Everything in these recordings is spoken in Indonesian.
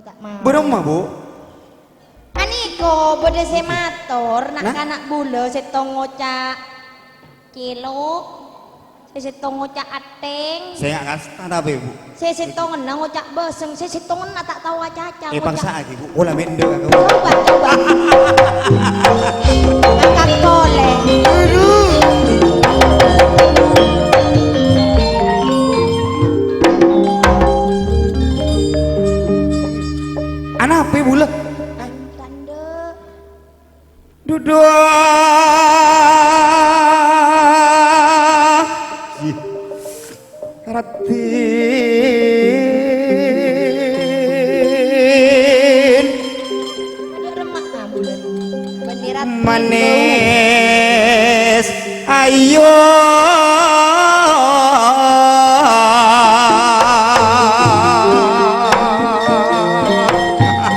tak mau. Berapa Bu? Aniko bode semator nak kanak bula setong ngocak kilo. Saya setong ngocak ateng. Saya nggak kasih tapi Bu. Saya setong nang ngocak beseng. Saya setong tak tahu aja-aja. Paksa lagi Bu. Olah benda aku. Coba. Kakak boleh. Anak apa Bu? Tanda. Duduk. Ratin manis ayo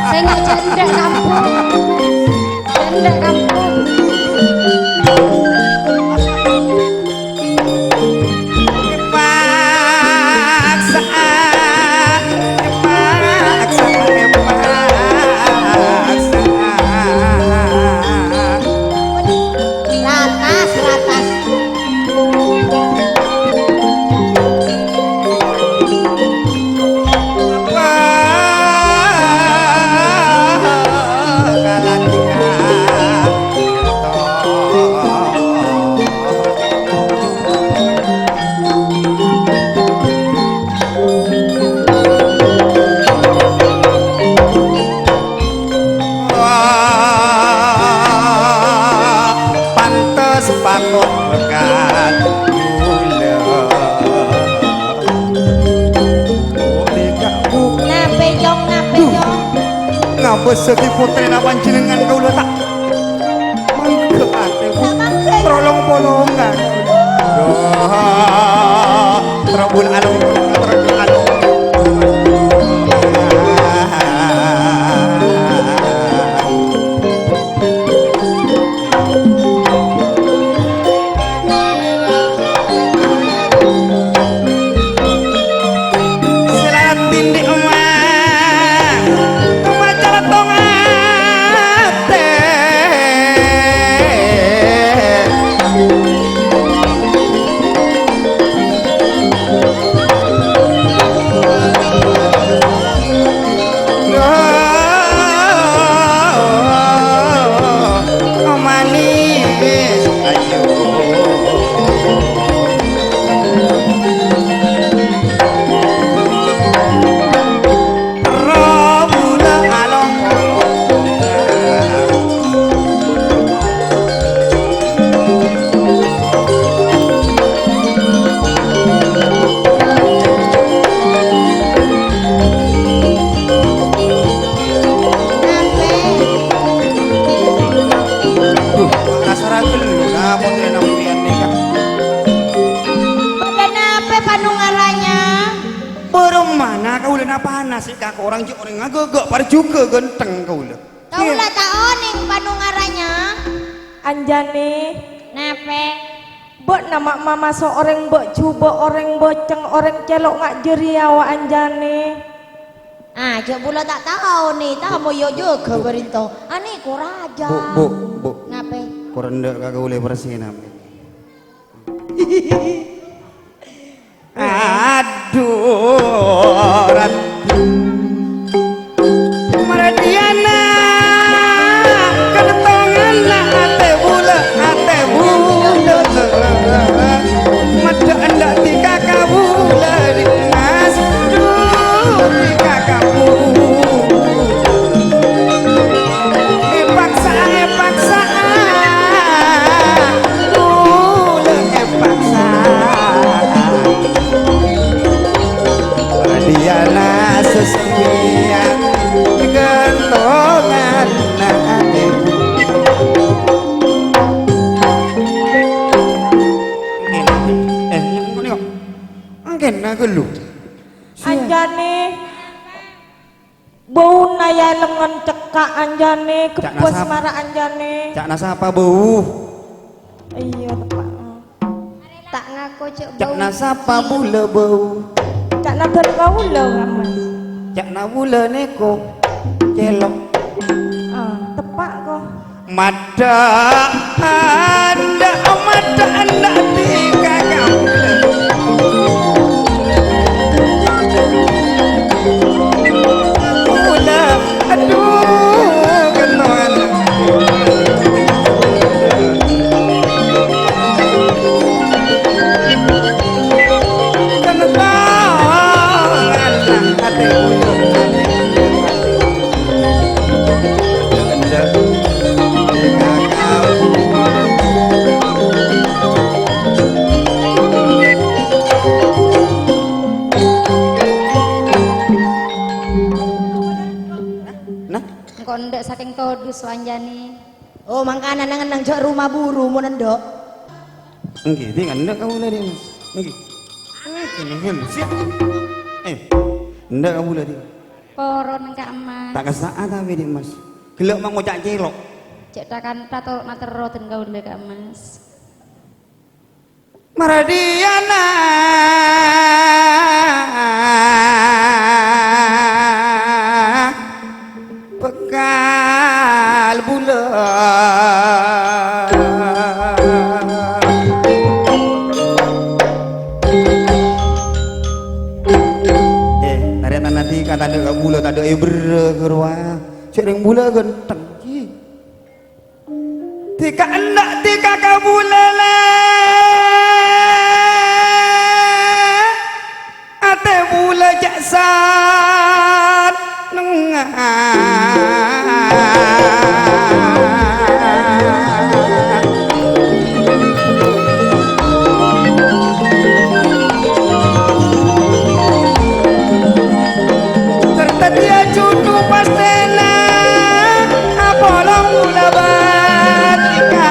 saya nggak janda kampung beseti putri nawan jenengan kau letak mangke ate Bu prolong-polongan terabun alung orang ngagegak par juga genteng kau lah. Kau lah tak oning panungaranya. Anjani. Nape? Bok nama mama seorang bok cuba orang boceng orang celok ngak jeriawa Anjani. Ah, jok bula tak tahu nih, tahu mau yo juga berinto. Ani ku raja. Bu. Nape? Ku rendak kagak boleh bersinam. Aduh, Maradiana ketongan ate bula mata anda di kakabu dari mas di kakabu paksa bula paksa Maradiana sesembian kentongan ate kena gelu Anjani bau naya lengan cekak Anjani kepus marah Anjani cak nasapa bau iya tepak Tak ngaku cok cak bau. nasapa bula bau cak nabar kau lo mas cak na bula neko celok Tepak kok. mata anda tiga kau bula aduh kenal Engko ndek saking todus wanjani. Oh, mangkana nang jok rumah buru mau nendok. nggih dengan ndak kamu tadi mas nggih ini siap ndak kamu tadi Poron Kak Mas. tak kesaat tapi dik mas gelok mang ngocak celok Cek takan tato matero ten kau ndek Kak Mas. Maradiana bekal bulan tarian nanti kata ada bula tak ada berkerwa sering bula genteng tika endak tika kabula ate bula jaksan serta dia cucu pastena apolong bula batika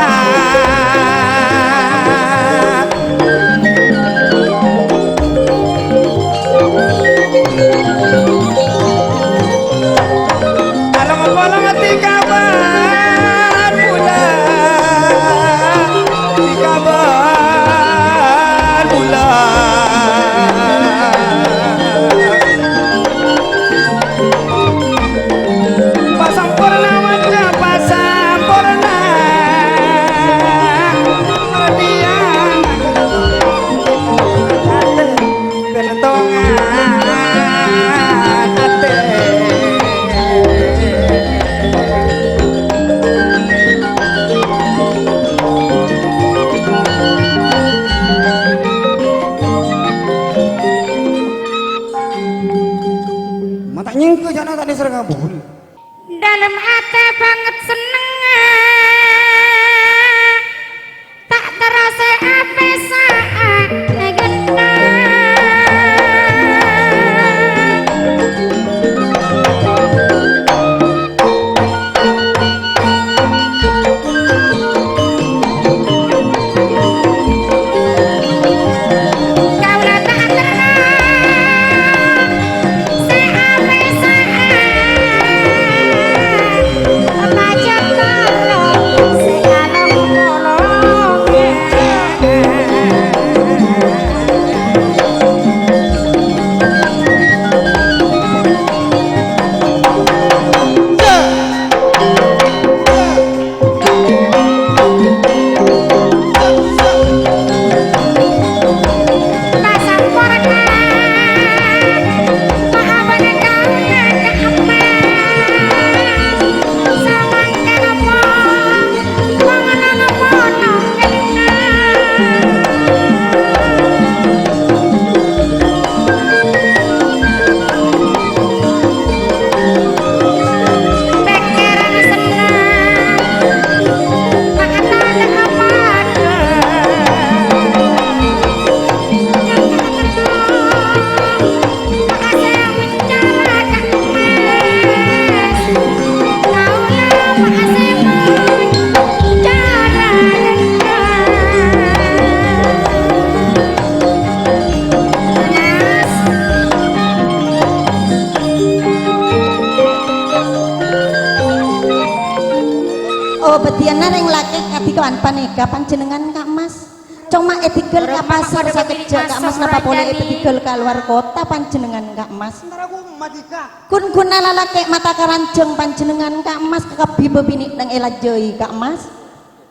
nyengke jana tadi serang kabul Dalam hati banget seneng tak terasa apa saat Oh, bediana yang laki kapi kawan paneka panjenengan Kak Mas. Cuma etikel ke Orang pasar pada sakejak Kak Mas masuk napa boleh raja nih. etikel ke luar kota panjenengan Kak Mas. Sebentar aku madika. Kun lalake mata karanjeng panjenengan Kak Mas kekebi bebini nang elajoi Kak Mas.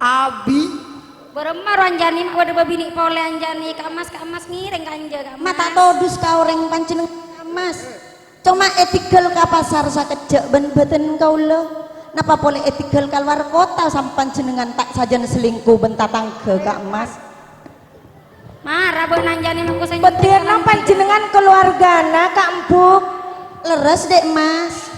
Abi Beremar anjani mak wada babini pole anjani Kak Mas ngiring kanja Kak Mas. Mata todus ka orang panjenengan Kak Mas. Cuma etikel ke pasar sakejak ben beten kaula. Napa boleh etikel ke luar kota sampan jenengan tak sajan selingkuh bentar tangga Kak Mas. Marah beun anjani mak kusen. Betirna panjenengan keluargana Kak Empuk. Leres dek Mas.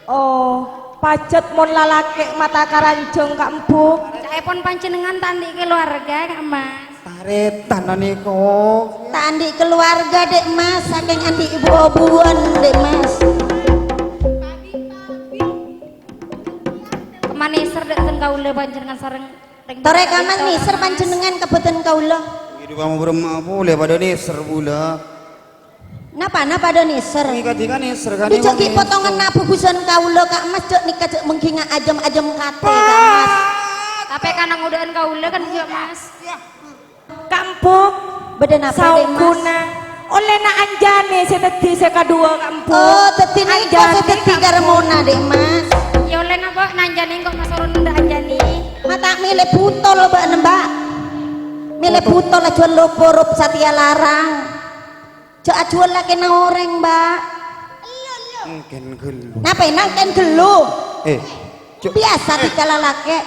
Oh, pacet mon lalake mata karanjong Kak Empuk. Caepon panjenengan tandi keluarga Kak Mas. taretan kok. Tak andi keluarga dek Mas, saking andi ibu obuan dek Mas. Kemaniser dek ten kaula panjenengan sareng. Tore kaman miser panjenengan kebeten kaula. Hidup kamu beremah boleh pada neser pula. Napa do niser? Ikan neser kan. Dijak ki potongan nabu gusan kaula Kak Mas cok nikah cok mengkinga ajam-ajam kate Kak Mas. Tapi kanang udaan kaula kan juga Mas. Kampung Beda napa dek Mas? saukuna oleh na anjane seteti sekadua Kampung. Oh, teti nikah seteti garmona dek Mas. Ya oleh na mbak nanjani kok masurun nda anjani. Mata milih butol mbak nembak. Milih butol ajuan loporup Satya Larang. Cok ajuan lagi na oreng mbak. Mungkin gelu. Napa nangken gelu? Cuk. Biasa dikala laki.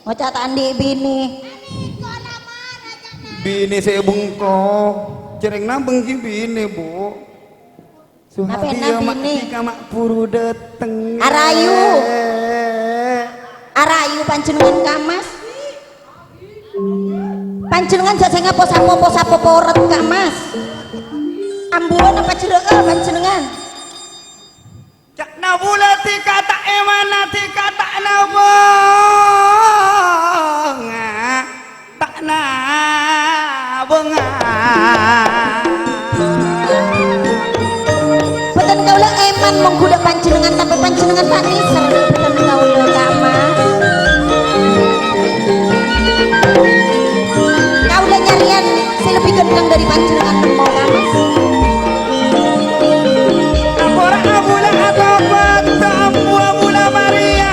Mau catat andi bini. Bini saya bengkok. Cereng nambeng ki bini bu. Apa Suhadi yang mak bini? tika mak puru dateng. Arayu. Arayu panjenengan Kak Mas. Panjenengan jak sing apa-apa poret Kak Mas. Ambulan apa jeruk panjenengan? Cak nabula tika tak emana tika tak nabo. Tak nabonga. Beten kaula eman menggoda panjenengan tapi panjenengan tak niser beten kaula Kak Mas. Kaula nyarian si lebih gendang dari panjenengan mau Kak Mas. Apora abula atau bata abula Maria.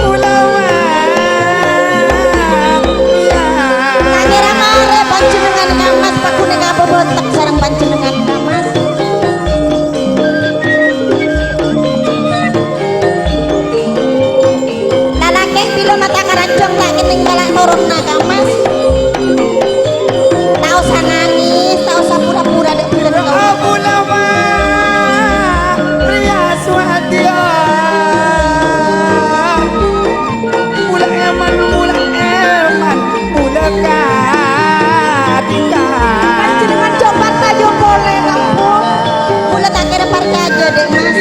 Bula Maria. Kira mare panjenengan Kak Mas pakune kabobotak sareng panjenengan Kak Mas. Lalake pilo mata karanjong tak kening balak turunna Kak Mas. Tak usah nangis, tak usah pura-pura dek bulan kau. Abula Maria Swadia. Bula eman, bula katika. Panjenengan coba tayo boleh Kampung. Mula tak kira parka aja dek Mas.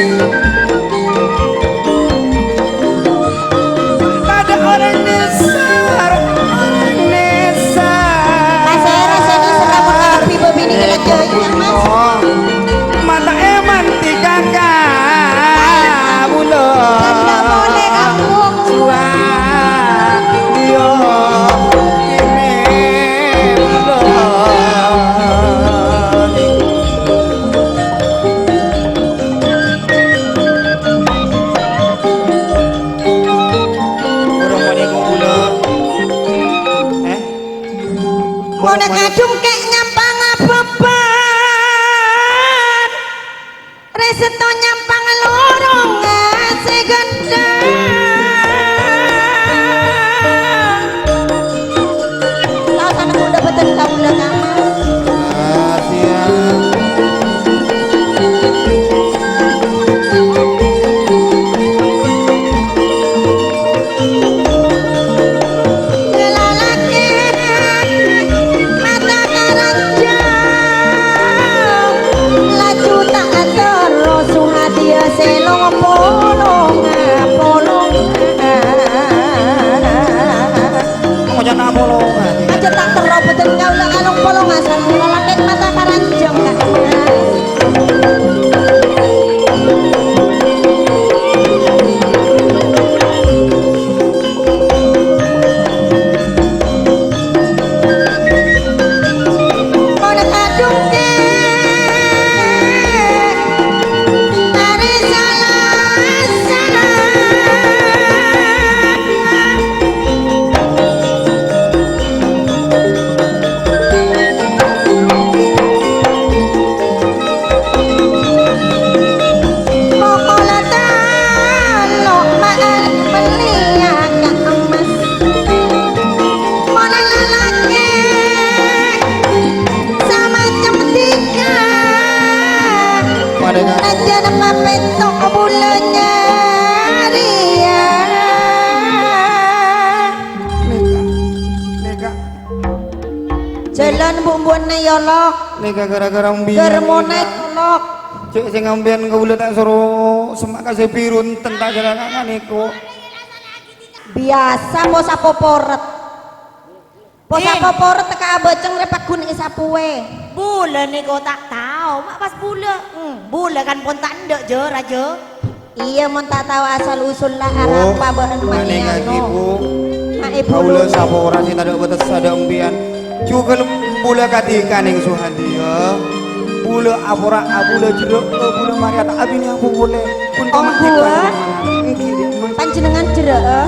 Ada orang nesar, orang nesar. Saya rasanya seramun kita pibo bini kena joy Kak Mas. Mata eman tiga bulo. Tidak boleh Kampung. Dia ini bulo. Orang mana kau bulo? Mau nak kadung kek nyampang beban. Reseto nyampang lorong ngasih gendang. Tahu sana udah beten kamu udah Kak Mas. Lalaki mata karanjang laju tak terus suhadia selong polong. Mau jangan bolong. Aja tak terobatan kau lah kalung polong dia nama petok bulanya dia. Neka. Jalan bumbuan yolok. Neka gara-gara umbian. Germone yolok. Cek sing ambian kawula tak suruh semak kasih pirun tentang jalan niku. Biasa mau sapo poret. Po sapo poret teka abeceng repak gunung isapuwe. Bule nih kau tak tahu, mak pas bule. Bule kan pun tak ndek je raja. Iya mau tak tahu asal usul lah apa bahan Maning lagi maniano. bu. Mak ibu Kawula lu. sapa ora sing tak betes ada umbian. Juga bule katika ning suhadi ya. Bule apora abule jeruk bule Maria tak abini aku bule. Pun Om gua? Panjenengan jeruk.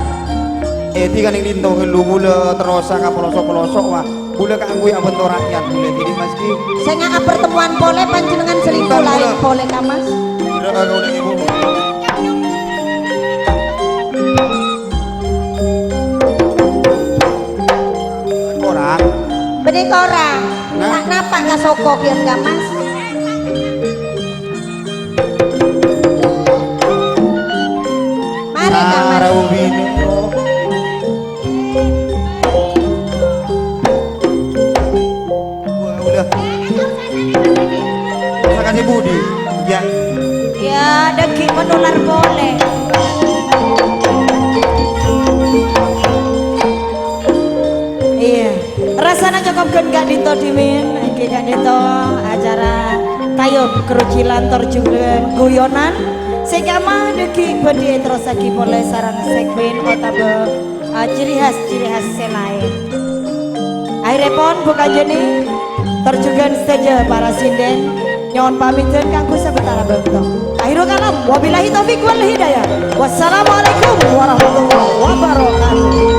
Tiga ning linto helu bule terus ka pelosok-pelosok wah. Bule kanggo ya bentuk rakyat bule jadi meski Saya nggak pertemuan pole panjenengan selingkuh Bentar, lain Bule. pole kamas. jeruk kau ning ibu. Orang Benih orang. Nah. Tak napa nggak soko kian kamas. Mari kamas. Sarau bini. Udah. Saya kasih budi. Ya. Ya, daging menular boleh. Iya, rasanya cukup kan gak dito dimin, gak dito acara tayo kerucilan terjunglen guyonan. Sehingga mah deki bedi terus lagi boleh sarang segmen otabe ciri khas selain. Akhirnya pon bukan jeni terjugan saja para sinden nyon pamitan kangku sebentar bentuk. Akhirul kalam wabillahi taufiq wal hidayah. Wassalamualaikum warahmatullahi wabarakatuh.